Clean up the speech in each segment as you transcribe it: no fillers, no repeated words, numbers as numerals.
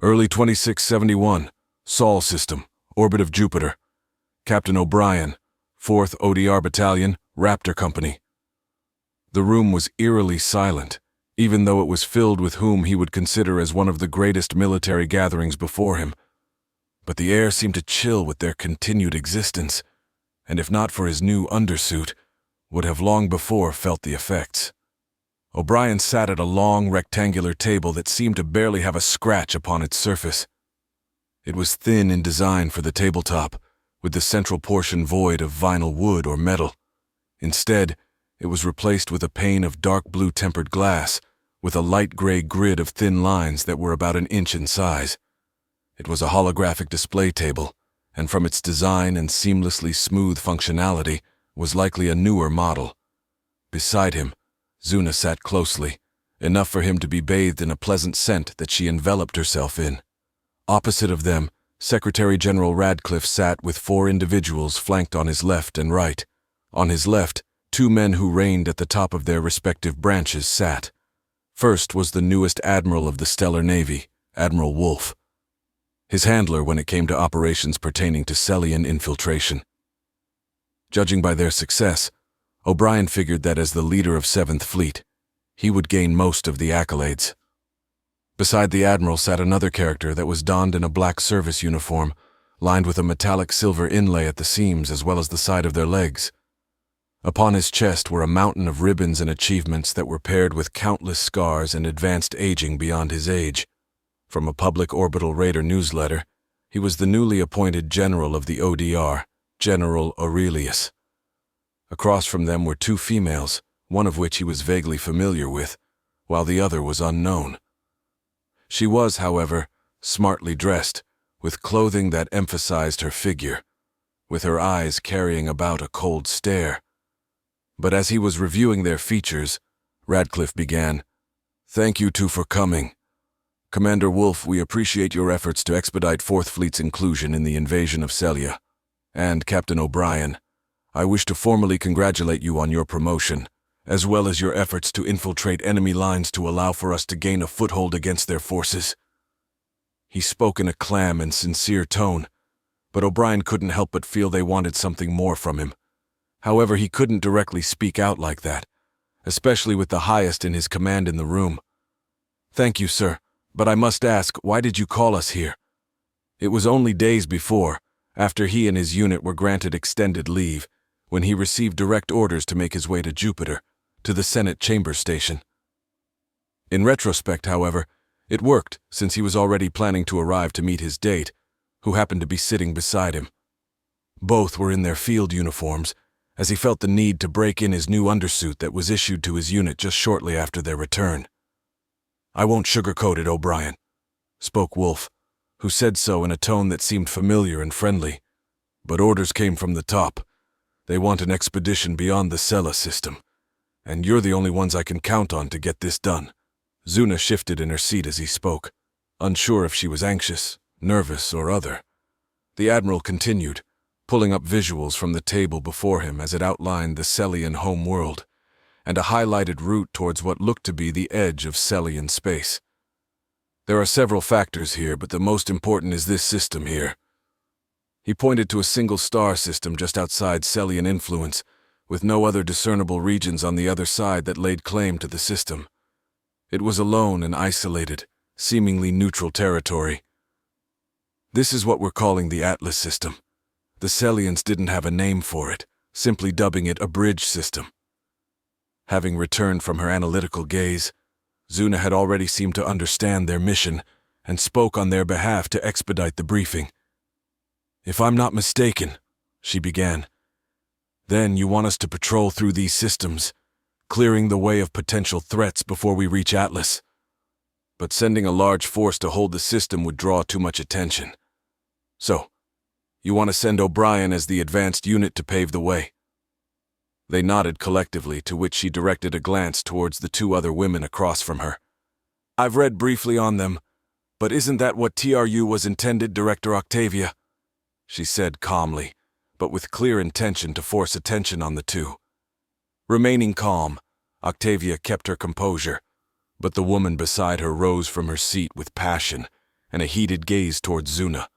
Early 2671, Sol System, orbit of Jupiter. Captain O'Brien, 4th ODR Battalion, Raptor Company. The room was eerily silent, even though it was filled with whom he would consider as one of the greatest military gatherings before him. But the air seemed to chill with their continued existence, and if not for his new undersuit, would have long before felt the effects. O'Brien sat at a long, rectangular table that seemed to barely have a scratch upon its surface. It was thin in design for the tabletop, with the central portion void of vinyl wood or metal. Instead, it was replaced with a pane of dark blue tempered glass, with a light gray grid of thin lines that were about an inch in size. It was a holographic display table, and from its design and seamlessly smooth functionality, was likely a newer model. Beside him, Zuna sat closely, enough for him to be bathed in a pleasant scent that she enveloped herself in. Opposite of them, Secretary General Radcliffe sat with 4 individuals flanked on his left and right. On his left, 2 men who reigned at the top of their respective branches sat. First was the newest admiral of the Stellar Navy, Admiral Wolfe. His handler when it came to operations pertaining to Sellian infiltration. Judging by their success, O'Brien figured that as the leader of 7th Fleet, he would gain most of the accolades. Beside the Admiral sat another character that was donned in a black service uniform, lined with a metallic silver inlay at the seams as well as the side of their legs. Upon his chest were a mountain of ribbons and achievements that were paired with countless scars and advanced aging beyond his age. From a public orbital raider newsletter, he was the newly appointed General of the ODR, General Aurelius. Across from them were 2 females, one of which he was vaguely familiar with, while the other was unknown. She was, however, smartly dressed, with clothing that emphasized her figure, with her eyes carrying about a cold stare. But as he was reviewing their features, Radcliffe began, "Thank you 2 for coming. Commander Wolfe, we appreciate your efforts to expedite 4th Fleet's inclusion in the invasion of Celia. And Captain O'Brien, I wish to formally congratulate you on your promotion, as well as your efforts to infiltrate enemy lines to allow for us to gain a foothold against their forces." He spoke in a calm and sincere tone, but O'Brien couldn't help but feel they wanted something more from him. However, he couldn't directly speak out like that, especially with the highest in his command in the room. "Thank you, sir, but I must ask, why did you call us here?" It was only days before, after he and his unit were granted extended leave, when he received direct orders to make his way to Jupiter, to the Senate Chamber Station. In retrospect, however, it worked since he was already planning to arrive to meet his date, who happened to be sitting beside him. Both were in their field uniforms, as he felt the need to break in his new undersuit that was issued to his unit just shortly after their return. "I won't sugarcoat it, O'Brien," spoke Wolfe, who said so in a tone that seemed familiar and friendly. "But orders came from the top. They want an expedition beyond the Sela system, and you're the only ones I can count on to get this done." Zuna shifted in her seat as he spoke, unsure if she was anxious, nervous, or other. The Admiral continued, pulling up visuals from the table before him as it outlined the Celian home world, and a highlighted route towards what looked to be the edge of Celian space. "There are several factors here, but the most important is this system here." He pointed to a single star system just outside Celian influence, with no other discernible regions on the other side that laid claim to the system. It was alone and isolated, seemingly neutral territory. "This is what we're calling the Atlas system. The Celians didn't have a name for it, simply dubbing it a bridge system." Having returned from her analytical gaze, Zuna had already seemed to understand their mission and spoke on their behalf to expedite the briefing. "If I'm not mistaken," she began, "then you want us to patrol through these systems, clearing the way of potential threats before we reach Atlas. But sending a large force to hold the system would draw too much attention. So, you want to send O'Brien as the advanced unit to pave the way?" They nodded collectively, to which she directed a glance towards the 2 other women across from her. "I've read briefly on them, but isn't that what TRU was intended, Director Octavia?" she said calmly, but with clear intention to force attention on the 2. Remaining calm, Octavia kept her composure, but the woman beside her rose from her seat with passion, and a heated gaze towards Zuna.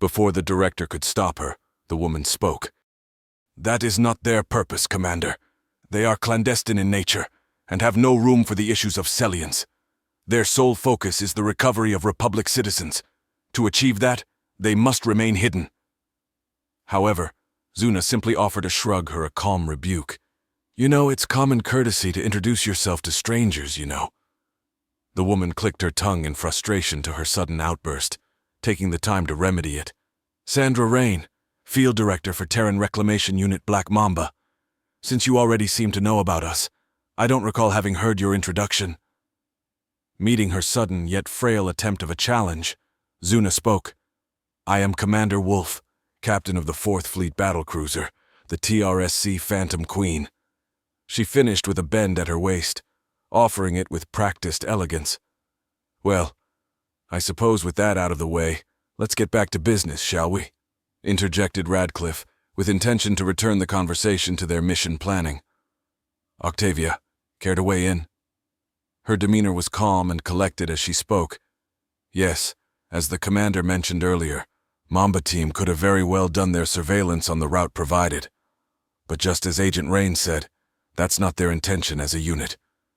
Before the director could stop her, the woman spoke. "That is not their purpose, Commander. They are clandestine in nature, and have no room for the issues of Sellians. Their sole focus is the recovery of Republic citizens. To achieve that, they must remain hidden." However, Zuna simply offered a shrug, her a calm rebuke. "You know, it's common courtesy to introduce yourself to strangers, you know." The woman clicked her tongue in frustration to her sudden outburst, taking the time to remedy it. "Sandra Rain, Field Director for Terran Reclamation Unit Black Mamba. Since you already seem to know about us, I don't recall having heard your introduction." Meeting her sudden yet frail attempt of a challenge, Zuna spoke. "I am Commander Wolf, Captain of the 4th Fleet Battlecruiser, the TRSC Phantom Queen." She finished with a bend at her waist, offering it with practiced elegance. "Well, I suppose with that out of the way, let's get back to business, shall we?" interjected Radcliffe, with intention to return the conversation to their mission planning. "Octavia, care to weigh in?" Her demeanor was calm and collected as she spoke. "Yes, as the commander mentioned earlier, Mamba team could have very well done their surveillance on the route provided. But just as Agent Rain said, that's not their intention as a unit.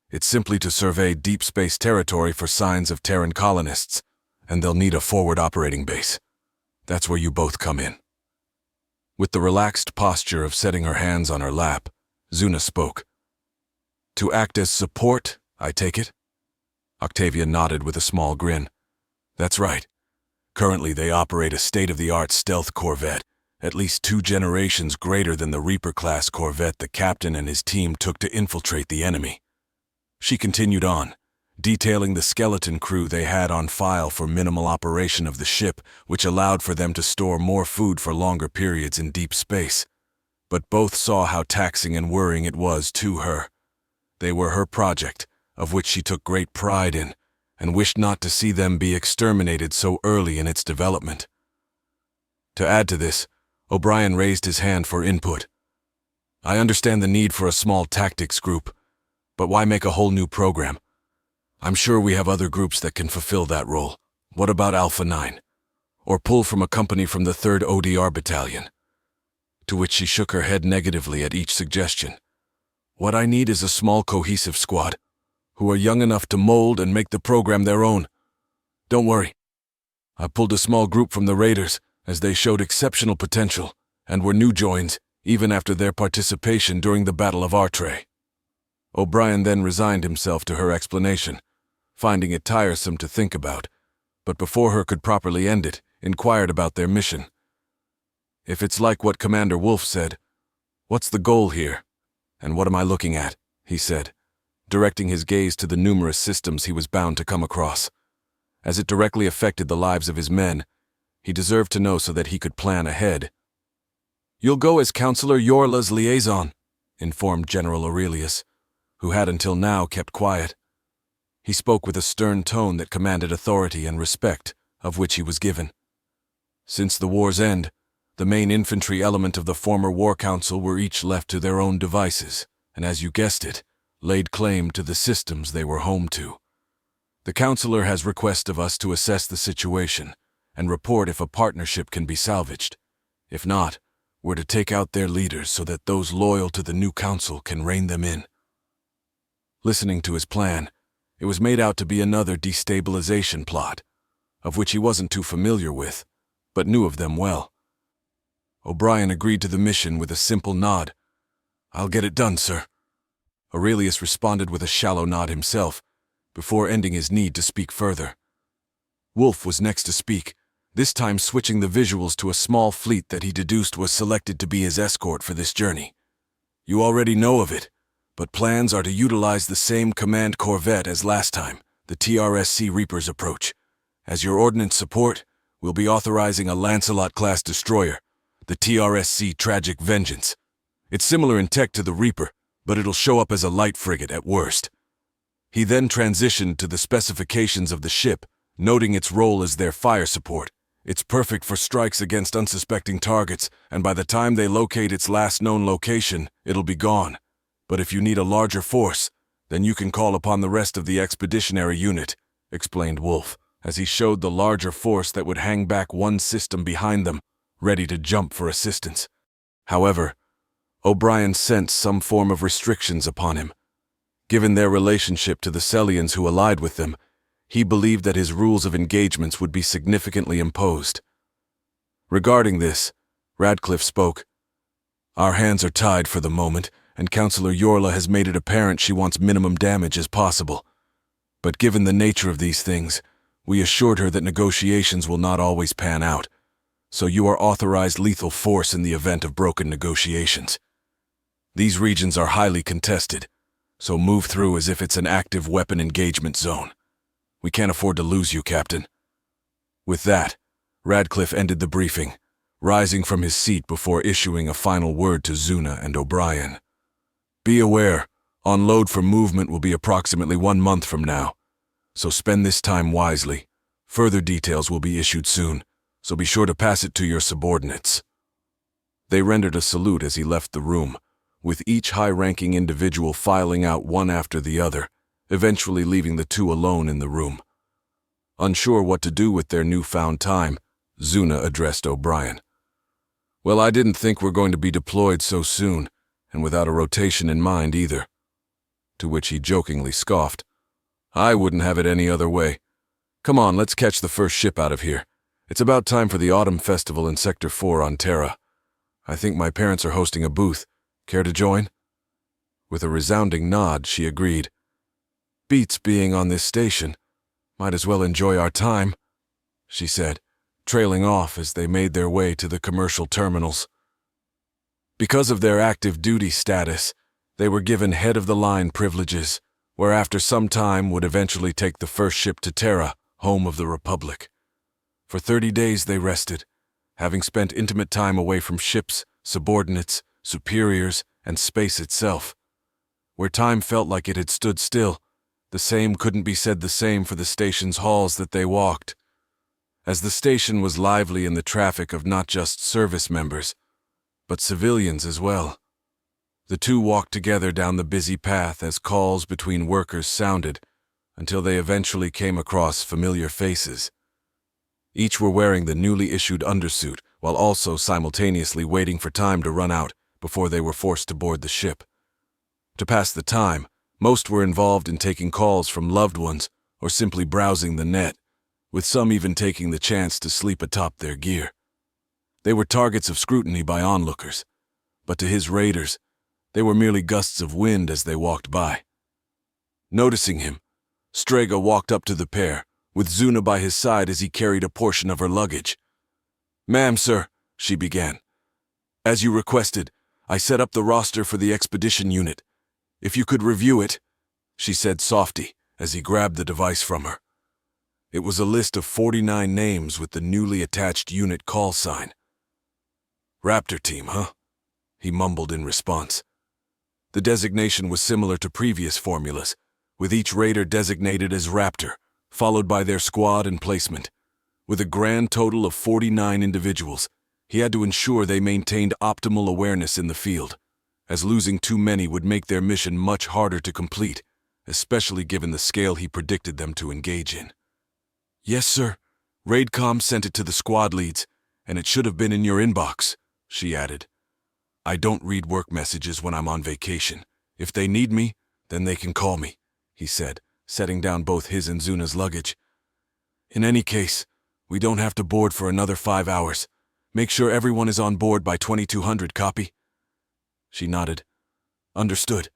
It's simply to survey deep space territory for signs of Terran colonists, and they'll need a forward operating base. That's where you both come in." With the relaxed posture of setting her hands on her lap, Zuna spoke. "To act as support, I take it?" Octavia nodded with a small grin. "That's right. Currently they operate a state-of-the-art stealth corvette, at least 2 generations greater than the Reaper-class corvette the captain and his team took to infiltrate the enemy." She continued on, detailing the skeleton crew they had on file for minimal operation of the ship, which allowed for them to store more food for longer periods in deep space. But both saw how taxing and worrying it was to her. They were her project, of which she took great pride in, and wished not to see them be exterminated so early in its development. To add to this, O'Brien raised his hand for input. "I understand the need for a small tactics group, but why make a whole new program? I'm sure we have other groups that can fulfill that role. What about Alpha 9? Or pull from a company from the 3rd ODR Battalion?" To which she shook her head negatively at each suggestion. "What I need is a small cohesive squad, who are young enough to mold and make the program their own. Don't worry. I pulled a small group from the Raiders, as they showed exceptional potential, and were new joins, even after their participation during the Battle of Artray." O'Brien then resigned himself to her explanation, finding it tiresome to think about, but before her could properly end it, inquired about their mission. "If it's like what Commander Wolf said, what's the goal here? And what am I looking at?" he said, directing his gaze to the numerous systems he was bound to come across. As it directly affected the lives of his men, he deserved to know so that he could plan ahead. "You'll go as Counselor Yorla's liaison," informed General Aurelius, who had until now kept quiet. He spoke with a stern tone that commanded authority and respect, of which he was given. Since the war's end, the main infantry element of the former War Council were each left to their own devices, and as you guessed it, laid claim to the systems they were home to. The Counselor has request of us to assess the situation and report if a partnership can be salvaged. If not, we're to take out their leaders so that those loyal to the new Council can rein them in. Listening to his plan, it was made out to be another destabilization plot, of which he wasn't too familiar with, but knew of them well. O'Brien agreed to the mission with a simple nod. "I'll get it done, sir." Aurelius responded with a shallow nod himself, before ending his need to speak further. Wolf was next to speak, this time switching the visuals to a small fleet that he deduced was selected to be his escort for this journey. "You already know of it, but plans are to utilize the same command corvette as last time, the TRSC Reaper's approach. As your ordnance support, we'll be authorizing a Lancelot-class destroyer, the TRSC Tragic Vengeance. It's similar in tech to the Reaper, but it'll show up as a light frigate at worst." He then transitioned to the specifications of the ship, noting its role as their fire support. "It's perfect for strikes against unsuspecting targets, and by the time they locate its last known location, it'll be gone. But if you need a larger force, then you can call upon the rest of the expeditionary unit," explained Wolf, as he showed the larger force that would hang back one system behind them, ready to jump for assistance. However, O'Brien sensed some form of restrictions upon him. Given their relationship to the Sellians who allied with them, he believed that his rules of engagements would be significantly imposed. Regarding this, Radcliffe spoke. "Our hands are tied for the moment, and Councillor Yorla has made it apparent she wants minimum damage as possible. But given the nature of these things, we assured her that negotiations will not always pan out, so you are authorized lethal force in the event of broken negotiations. These regions are highly contested, so move through as if it's an active weapon engagement zone. We can't afford to lose you, Captain." With that, Radcliffe ended the briefing, rising from his seat before issuing a final word to Zuna and O'Brien. "Be aware, unload for movement will be approximately 1 month from now, so spend this time wisely. Further details will be issued soon, so be sure to pass it to your subordinates." They rendered a salute as he left the room, with each high-ranking individual filing out one after the other, eventually leaving the two alone in the room. Unsure what to do with their newfound time, Zuna addressed O'Brien. "Well, I didn't think we're going to be deployed so soon, and without a rotation in mind either." To which he jokingly scoffed. "I wouldn't have it any other way. Come on, let's catch the first ship out of here. It's about time for the Autumn Festival in Sector 4 on Terra. I think my parents are hosting a booth. Care to join?" With a resounding nod, she agreed. "Beats being on this station. Might as well enjoy our time," she said, trailing off as they made their way to the commercial terminals. Because of their active duty status, they were given head-of-the-line privileges, where after some time would eventually take the first ship to Terra, home of the Republic. For 30 days they rested, having spent intimate time away from ships, subordinates, superiors, and space itself. Where time felt like it had stood still, the same couldn't be said the same for the station's halls that they walked. As the station was lively in the traffic of not just service members, but civilians as well. The two walked together down the busy path as calls between workers sounded, until they eventually came across familiar faces. Each were wearing the newly issued undersuit, while also simultaneously waiting for time to run out before they were forced to board the ship. To pass the time, most were involved in taking calls from loved ones or simply browsing the net, with some even taking the chance to sleep atop their gear. They were targets of scrutiny by onlookers, but to his raiders, they were merely gusts of wind as they walked by. Noticing him, Strega walked up to the pair, with Zuna by his side as he carried a portion of her luggage. "Ma'am, sir," she began. "As you requested, I set up the roster for the expedition unit. If you could review it," she said softly as he grabbed the device from her. It was a list of 49 names with the newly attached unit call sign. "Raptor team, huh?" he mumbled in response. The designation was similar to previous formulas, with each raider designated as Raptor, followed by their squad and placement. With a grand total of 49 individuals, he had to ensure they maintained optimal awareness in the field, as losing too many would make their mission much harder to complete, especially given the scale he predicted them to engage in. "Yes, sir. Raidcom sent it to the squad leads, and it should have been in your inbox," she added. "I don't read work messages when I'm on vacation. If they need me, then they can call me," he said, setting down both his and Zuna's luggage. "In any case, we don't have to board for another 5 hours. Make sure everyone is on board by 2200, copy?" She nodded. "Understood.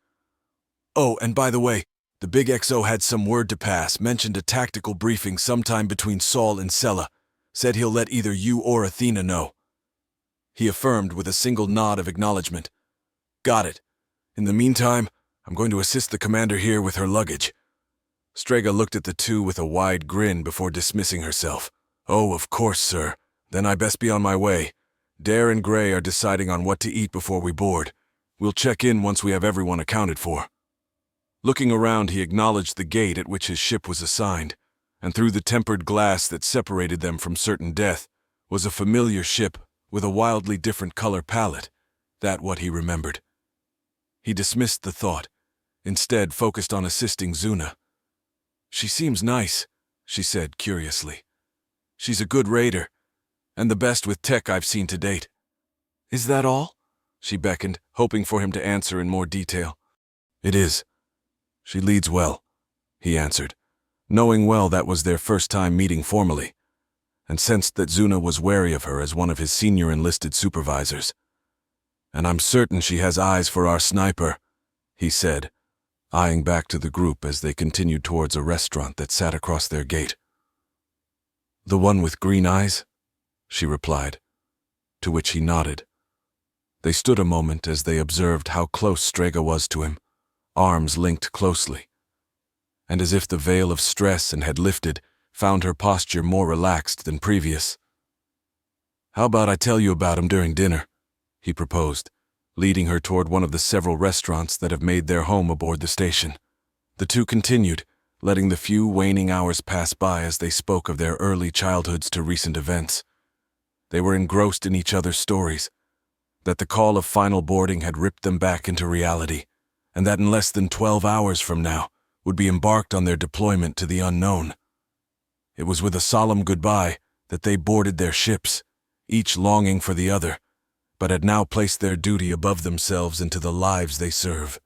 Oh, and by the way, the Big XO had some word to pass, mentioned a tactical briefing sometime between Saul and Sella, said he'll let either you or Athena know." He affirmed with a single nod of acknowledgement. "Got it. In the meantime, I'm going to assist the commander here with her luggage." Strega looked at the two with a wide grin before dismissing herself. "Oh, of course, sir. Then I best be on my way. Dare and Gray are deciding on what to eat before we board. We'll check in once we have everyone accounted for." Looking around, he acknowledged the gate at which his ship was assigned, and through the tempered glass that separated them from certain death was a familiar ship with a wildly different color palette, that what he remembered. He dismissed the thought, instead focused on assisting Zuna. "She seems nice. she said curiously. "She's a good raider, and the best with tech I've seen to date." "Is that all?" She beckoned, hoping for him to answer in more detail. "It is. She leads well," he answered, knowing well that was their first time meeting formally, and sensed that Zuna was wary of her as one of his senior enlisted supervisors. "And I'm certain she has eyes for our sniper," he said, eyeing back to the group as they continued towards a restaurant that sat across their gate. "The one with green eyes?" she replied, to which he nodded. They stood a moment as they observed how close Strega was to him, arms linked closely, and as if the veil of stress and had lifted, found her posture more relaxed than previous. "How about I tell you about him during dinner?" he proposed, leading her toward one of the several restaurants that have made their home aboard the station. The two continued, letting the few waning hours pass by as they spoke of their early childhoods to recent events. They were engrossed in each other's stories, that the call of final boarding had ripped them back into reality, and that in less than 12 hours from now would be embarked on their deployment to the unknown. It was with a solemn goodbye that they boarded their ships, each longing for the other, but had now placed their duty above themselves into the lives they serve.